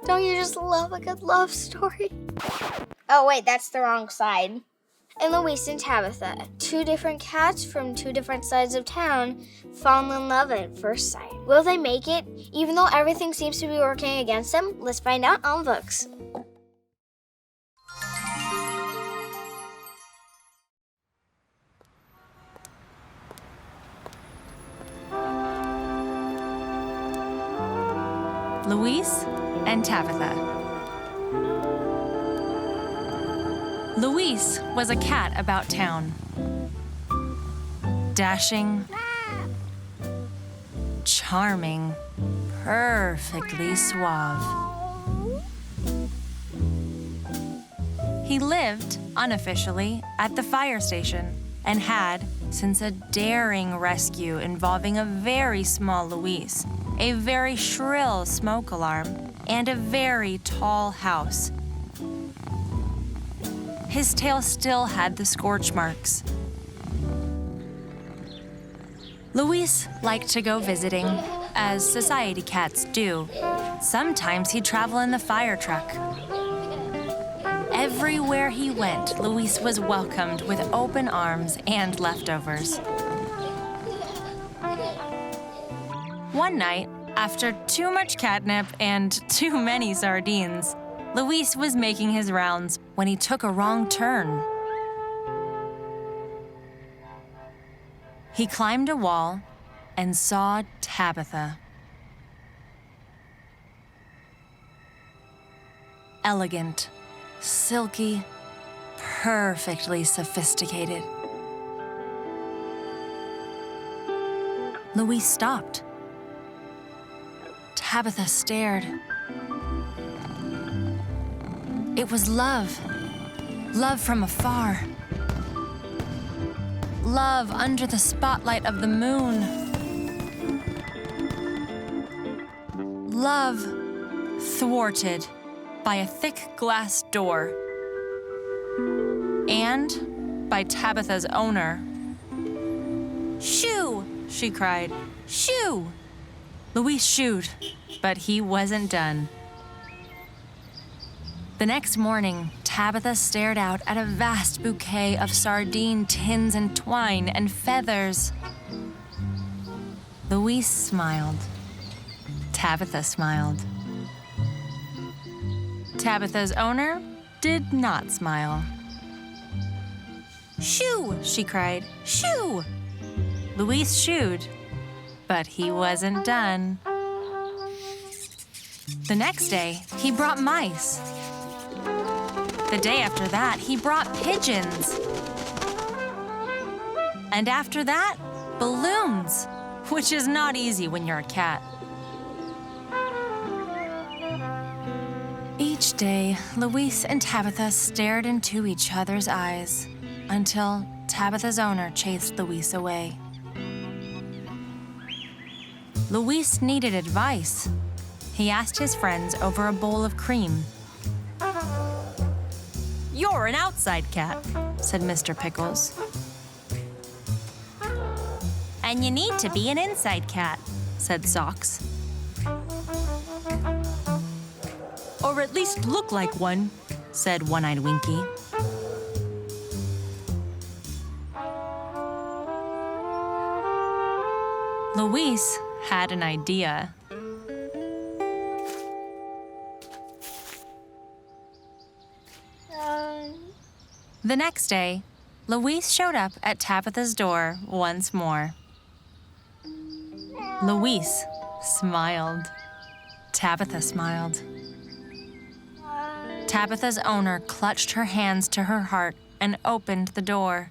Don't you just love a good love story? Oh, wait, that's the wrong side. And Louise and Tabitha, two different cats from two different sides of town, fall in love at first sight. Will they make it, even though everything seems to be working against them? Let's find out on Vooks. Louise and Tabitha. Louise was a cat about town. Dashing, charming, perfectly suave. He lived, unofficially, at the fire station and had, since a daring rescue involving a very small Louise, a very shrill smoke alarm, and a very tall house. His tail still had the scorch marks. Louise liked to go visiting, as society cats do. Sometimes he'd travel in the fire truck. Everywhere he went, Louise was welcomed with open arms and leftovers. One night, after too much catnip and too many sardines, Louise was making his rounds when he took a wrong turn. He climbed a wall and saw Tabitha. Elegant, silky, perfectly sophisticated. Louise stopped. Tabitha stared. It was love. Love from afar. Love under the spotlight of the moon. Love thwarted by a thick glass door. And by Tabitha's owner. "Shoo!" she cried. "Shoo!" Louise shooed, but he wasn't done. The next morning, Tabitha stared out at a vast bouquet of sardine tins and twine and feathers. Louise smiled. Tabitha smiled. Tabitha's owner did not smile. "Shoo!" she cried. "Shoo!" Louise shooed, but he wasn't done. The next day, he brought mice. The day after that, he brought pigeons. And after that, balloons, which is not easy when you're a cat. Each day, Louise and Tabitha stared into each other's eyes until Tabitha's owner chased Louise away. Louise needed advice. He asked his friends over a bowl of cream. "You're an outside cat," said Mr. Pickles. "And you need to be an inside cat," said Socks. "Or at least look like one," said One-Eyed Winky. Louise had an idea. The next day, Louise showed up at Tabitha's door once more. Louise smiled. Tabitha smiled. Tabitha's owner clutched her hands to her heart and opened the door.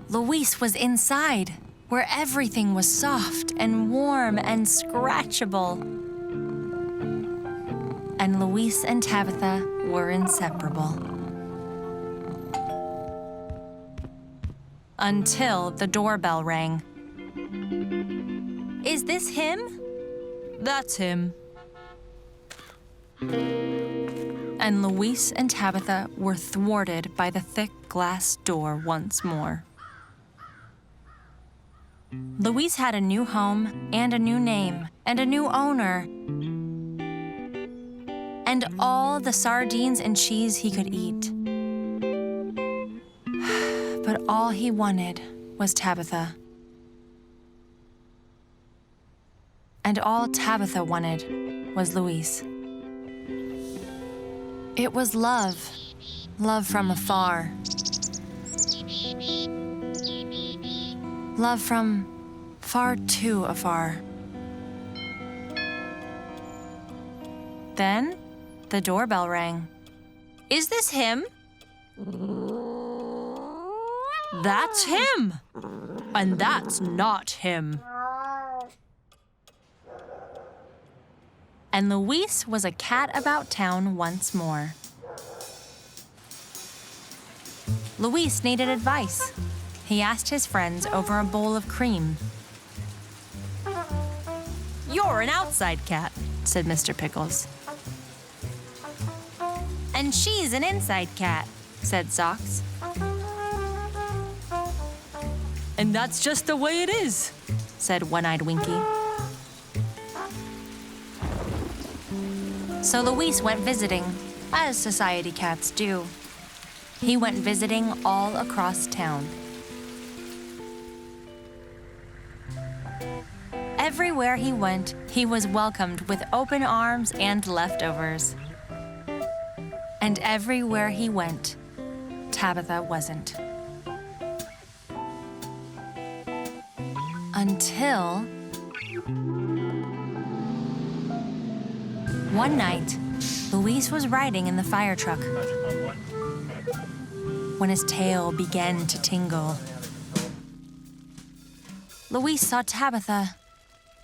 Louise was inside, where everything was soft and warm and scratchable. And Louise and Tabitha were inseparable. Until the doorbell rang. "Is this him?" "That's him." And Louise and Tabitha were thwarted by the thick glass door once more. Louise had a new home and a new name and a new owner, and all the sardines and cheese he could eat. But all he wanted was Tabitha. And all Tabitha wanted was Louise. It was love, love from afar. Love from far too afar. Then the doorbell rang. Is this him? That's him! And that's not him. And Louise was a cat about town once more. Louise needed advice. He asked his friends over a bowl of cream. You're an outside cat, said Mr. Pickles. And she's an inside cat, said Socks. And that's just the way it is, said One-Eyed Winky. So Louise went visiting, as society cats do. He went visiting all across town. Everywhere he went, he was welcomed with open arms and leftovers. And everywhere he went, Tabitha wasn't. Until one night, Louise was riding in the fire truck when his tail began to tingle. Louise saw Tabitha,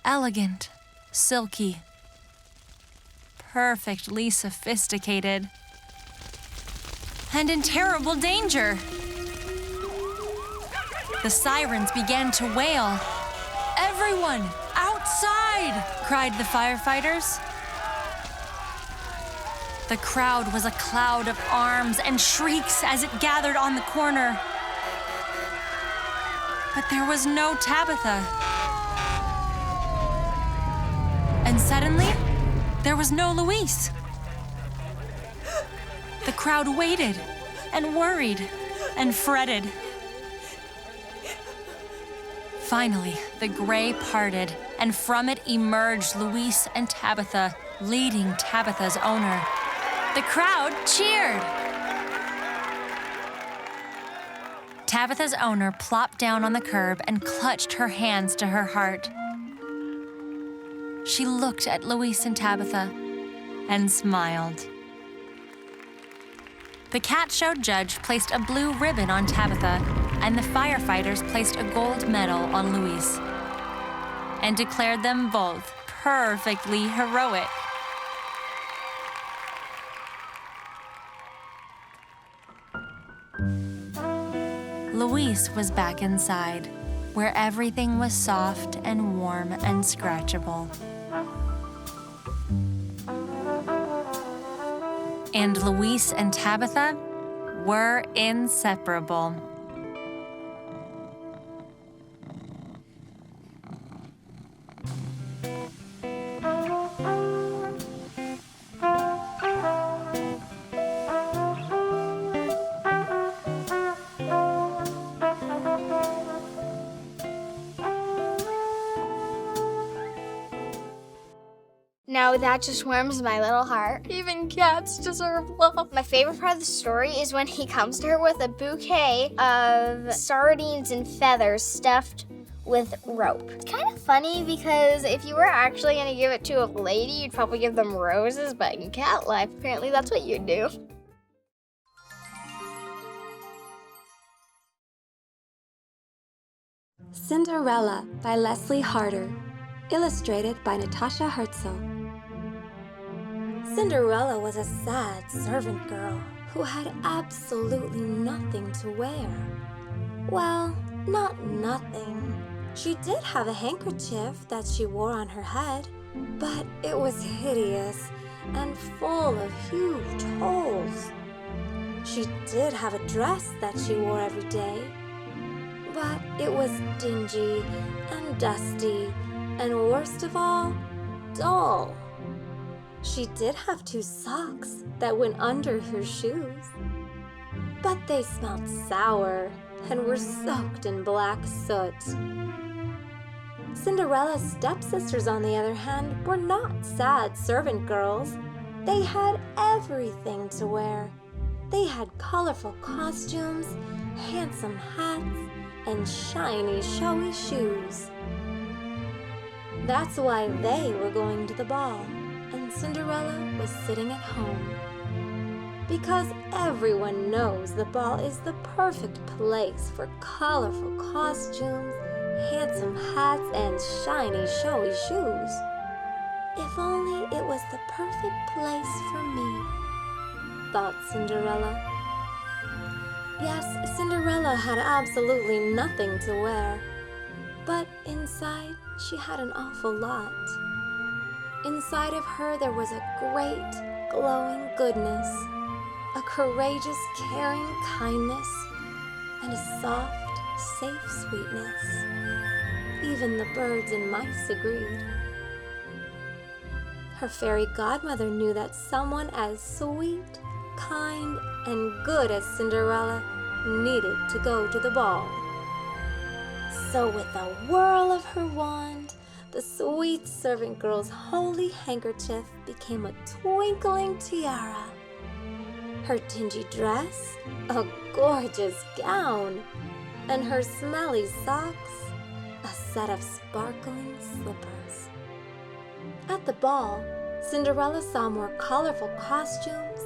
elegant, silky, perfectly sophisticated, and in terrible danger. The sirens began to wail. Everyone, outside! Cried the firefighters. The crowd was a cloud of arms and shrieks as it gathered on the corner. But there was no Tabitha. And suddenly, there was no Louise. The crowd waited and worried and fretted. Finally, the gray parted, and from it emerged Louise and Tabitha, leading Tabitha's owner. The crowd cheered. Tabitha's owner plopped down on the curb and clutched her hands to her heart. She looked at Louise and Tabitha and smiled. The cat show judge placed a blue ribbon on Tabitha, and the firefighters placed a gold medal on Louise and declared them both perfectly heroic. Louise was back inside, where everything was soft and warm and scratchable. And Louise and Tabitha were inseparable. Now that just warms my little heart. Even cats deserve love. My favorite part of the story is when he comes to her with a bouquet of sardines and feathers stuffed with rope. It's kind of funny because if you were actually going to give it to a lady, you'd probably give them roses, but in cat life, apparently that's what you do. Cinderella by Leslie Harder, illustrated by Natasha Herzl. Cinderella was a sad servant girl who had absolutely nothing to wear. Well, not nothing. She did have a handkerchief that she wore on her head, but it was hideous and full of huge holes. She did have a dress that she wore every day, but it was dingy and dusty and worst of all, dull. She did have 2 socks that went under her shoes, but they smelled sour and were soaked in black soot. Cinderella's stepsisters, on the other hand, were not sad servant girls. They had everything to wear. They had colorful costumes, handsome hats, and shiny, showy shoes. That's why they were going to the ball, and Cinderella was sitting at home. Because everyone knows the ball is the perfect place for colorful costumes, handsome hats, and shiny, showy shoes. If only it was the perfect place for me, thought Cinderella. Yes, Cinderella had absolutely nothing to wear, but inside she had an awful lot. Inside of her there was a great, glowing goodness, a courageous, caring kindness, and a soft, safe sweetness. Even the birds and mice agreed. Her fairy godmother knew that someone as sweet, kind, and good as Cinderella needed to go to the ball. So with a whirl of her wand, the sweet servant girl's holy handkerchief became a twinkling tiara. Her dingy dress, a gorgeous gown, and her smelly socks, a set of sparkling slippers. At the ball, Cinderella saw more colorful costumes,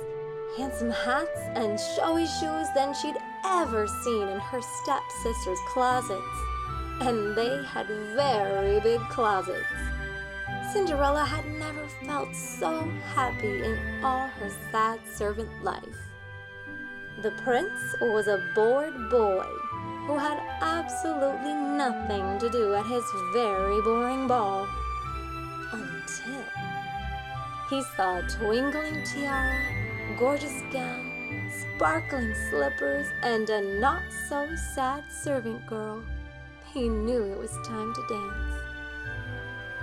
handsome hats, and showy shoes than she'd ever seen in her stepsister's closets. And they had very big closets. Cinderella had never felt so happy in all her sad servant life. The prince was a bored boy who had absolutely nothing to do at his very boring ball. Until he saw a twinkling tiara, gorgeous gown, sparkling slippers, and a not-so-sad servant girl. He knew it was time to dance.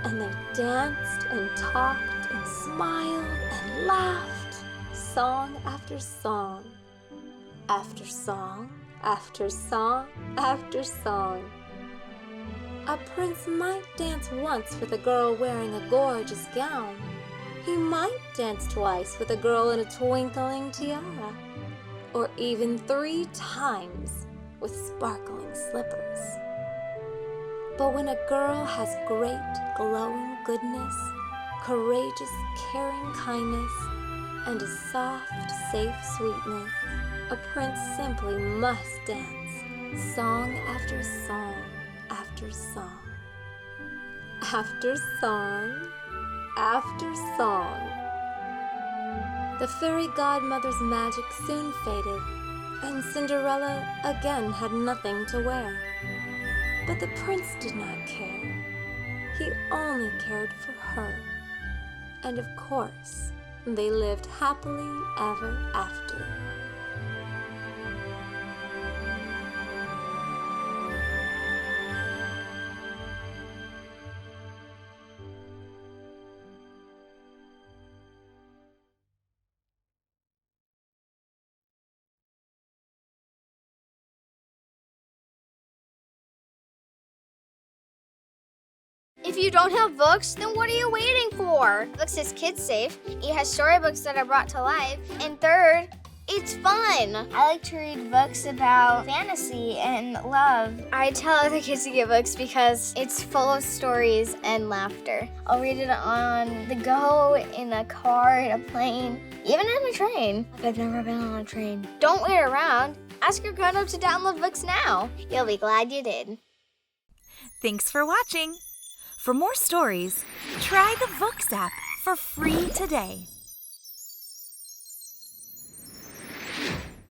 And they danced and talked and smiled and laughed, song after song, after song, after song, after song. A prince might dance once with a girl wearing a gorgeous gown. He might dance twice with a girl in a twinkling tiara, or even 3 times with sparkling slippers. But when a girl has great, glowing goodness, courageous, caring kindness, and a soft, safe sweetness, a prince simply must dance, song after song after song, after song after song. The fairy godmother's magic soon faded, and Cinderella again had nothing to wear. But the prince did not care. He only cared for her. And of course, they lived happily ever after. If you don't have Vooks, then what are you waiting for? Vooks is kid safe, it has storybooks that are brought to life, and third, it's fun. I like to read books about fantasy and love. I tell other kids to get Vooks because it's full of stories and laughter. I'll read it on the go, in a car, in a plane, even in a train. I've never been on a train. Don't wait around. Ask your grown-up to download Vooks now. You'll be glad you did. Thanks for watching. For more stories, try the Vooks app for free today.